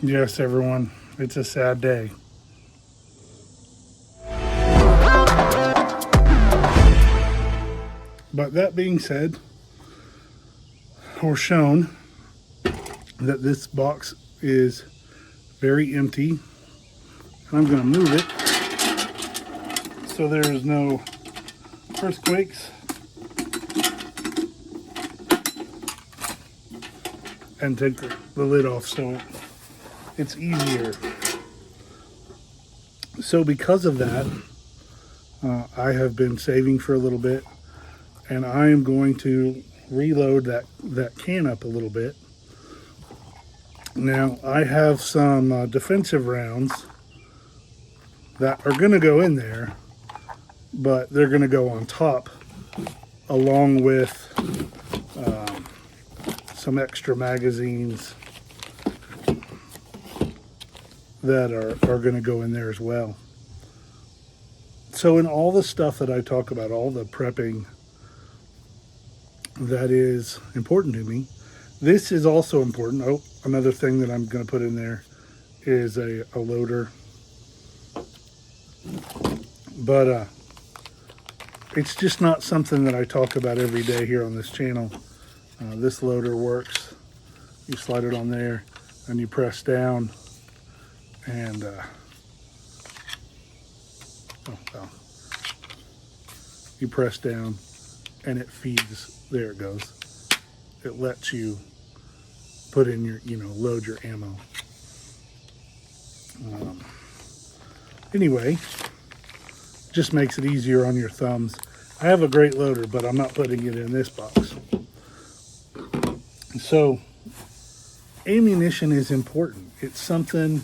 Yes, everyone, it's a sad day. But that being said, or shown, that this box is very empty. And I'm going to move it so there is no earthquakes and take the lid off so it's easier. So because of that, I have been saving for a little bit, and I am going to reload that can up a little bit. Now I have some defensive rounds that are going to go in there, but they're going to go on top along with some extra magazines that are going to go in there as well. So in all the stuff that I talk about, all the prepping that is important to me, this is also important. Oh, another thing that I'm going to put in there is a loader. But it's just not something that I talk about every day here on this channel. This loader works. You slide it on there and you press down and you press down and it feeds. There it goes. It lets you put in your, load your ammo. Anyway, just makes it easier on your thumbs. I have a great loader, but I'm not putting it in this box. So ammunition is important. It's something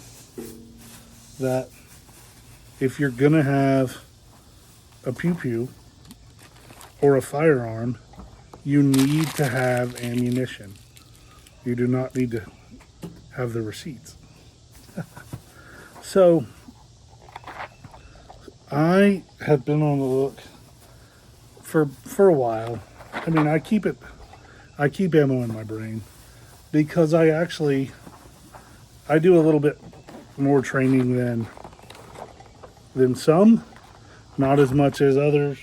that if you're gonna have a pew-pew or a firearm, you need to have ammunition. You do not need to have the receipts. So I have been on the look for a while. I mean, I keep ammo in my brain because I do a little bit more training than some, not as much as others,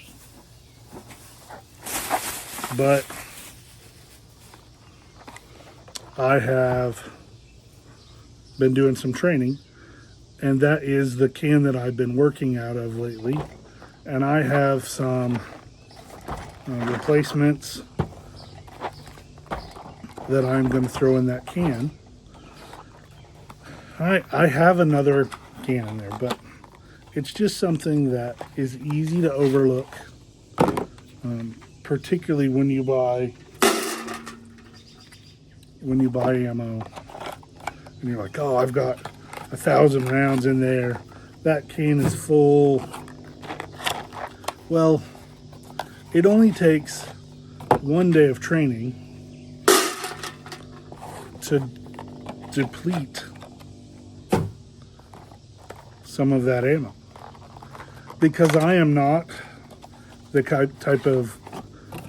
but I have been doing some training, and that is the can that I've been working out of lately. And I have some replacements that I'm going to throw in that can. I have another can in there, but it's just something that is easy to overlook, particularly when you buy ammo and you're like, oh, I've got 1,000 rounds in there. That can is full. Well, it only takes one day of training to deplete some of that ammo. Because I am not the type of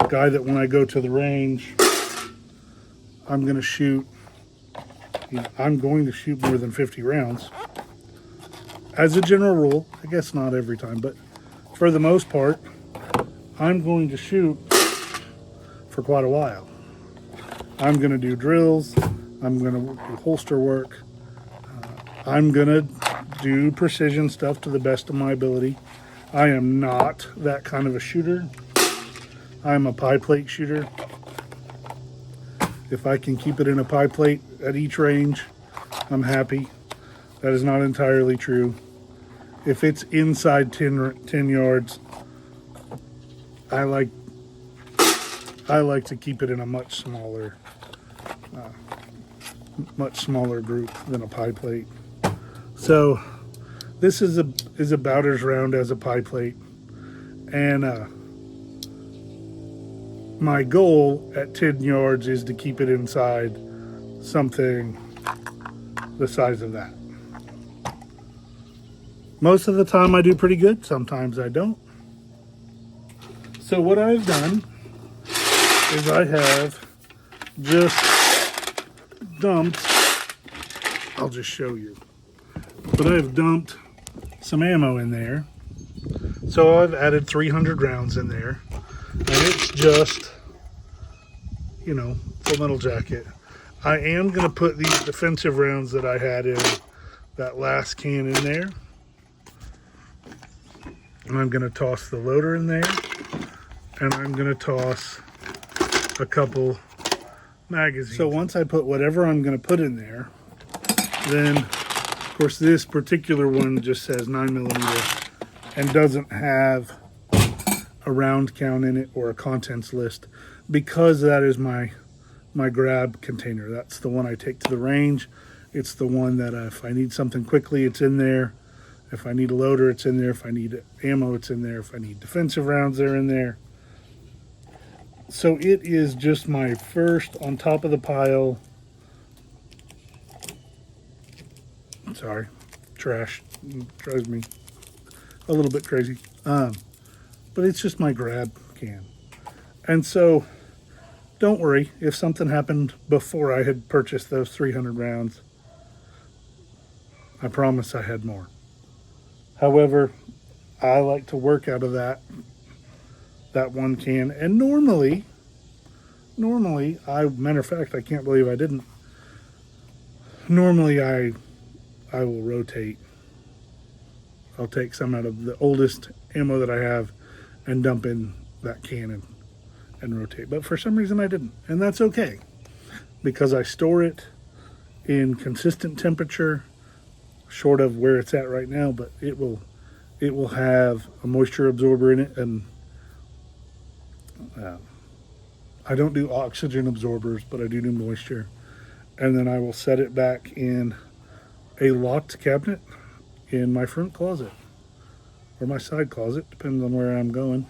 guy that when I go to the range, I'm going to shoot, I'm going to shoot more than 50 rounds. As a general rule, I guess not every time, but for the most part, I'm going to shoot for quite a while. I'm going to do drills. I'm going to do holster work. I'm going to do precision stuff to the best of my ability. I am not that kind of a shooter. I'm a pie plate shooter. If I can keep it in a pie plate at each range, I'm happy. That is not entirely true. If it's inside 10 yards, I like to keep it in a much smaller group than a pie plate. So this is about as round as a pie plate, and my goal at 10 yards is to keep it inside something the size of that. Most of the time I do pretty good, sometimes I don't. So what I've done is I have just dumped I'll just show you. But I've dumped some ammo in there. So I've added 300 rounds in there. And it's just, you know, Full Metal Jacket. I am going to put these defensive rounds that I had in that last can in there. And I'm going to toss the loader in there. And I'm going to toss a couple magazines. So once I put whatever I'm going to put in there, then, of course, this particular one just says 9mm and doesn't have a round count in it or a contents list, because that is my grab container. That's the one I take to the range. It's the one that if I need something quickly, it's in there. If I need a loader, it's in there. If I need ammo, it's in there. If I need defensive rounds, they're in there. So it is just my first on top of the pile. Sorry, trash drives me a little bit crazy. But it's just my grab can. And so don't worry if something happened before I had purchased those 300 rounds. I promise I had more. However, I like to work out of that one can. And normally, matter of fact, I can't believe I didn't. Normally I will rotate. I'll take some out of the oldest ammo that I have and dump in that can and rotate. But for some reason I didn't. And that's okay, because I store it in consistent temperature, short of where it's at right now, but it will have a moisture absorber in it. And I don't do oxygen absorbers, but I do moisture. And then I will set it back in a locked cabinet in my front closet or my side closet, depends on where I'm going.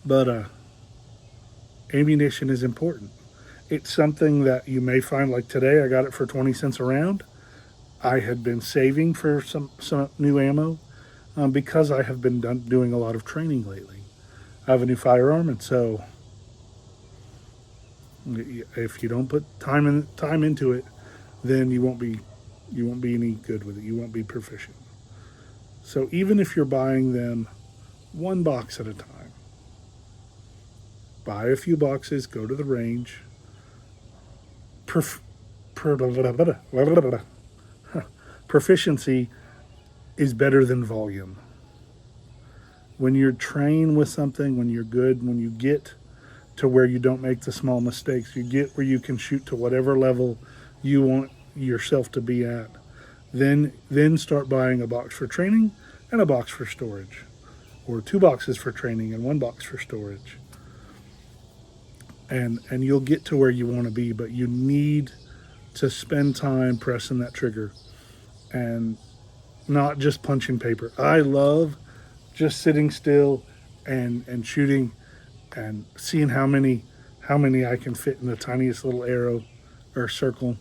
But ammunition is important. It's something that you may find, like today I got it for 20 cents a round. I had been saving for some new ammo because I have been doing a lot of training lately. I have a new firearm, and so if you don't put time into it, then you won't be any good with it. You won't be proficient. So even if you're buying them one box at a time, buy a few boxes, go to the range. Proficiency is better than volume. When you're trained with something, when you're good, when you get to where you don't make the small mistakes, you get where you can shoot to whatever level you want yourself to be at, then start buying a box for training and a box for storage, or 2 boxes for training and 1 box for storage. And you'll get to where you want to be, but you need to spend time pressing that trigger and not just punching paper. I love just sitting still and shooting and seeing how many I can fit in the tiniest little arrow or circle.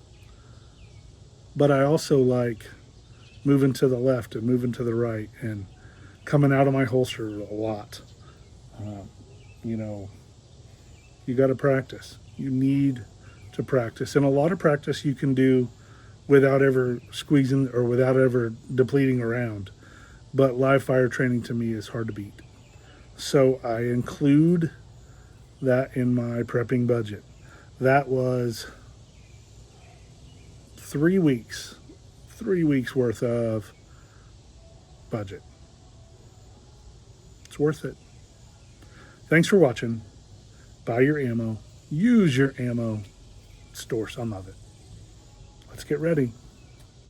But I also like moving to the left and moving to the right and coming out of my holster a lot. You got to practice. You need to practice. And a lot of practice you can do without ever squeezing or without ever depleting a round. But live fire training to me is hard to beat. So I include that in my prepping budget. That was 3 weeks worth of budget. It's worth it. Thanks for watching. Buy your ammo, use your ammo, store some of it. Let's get ready.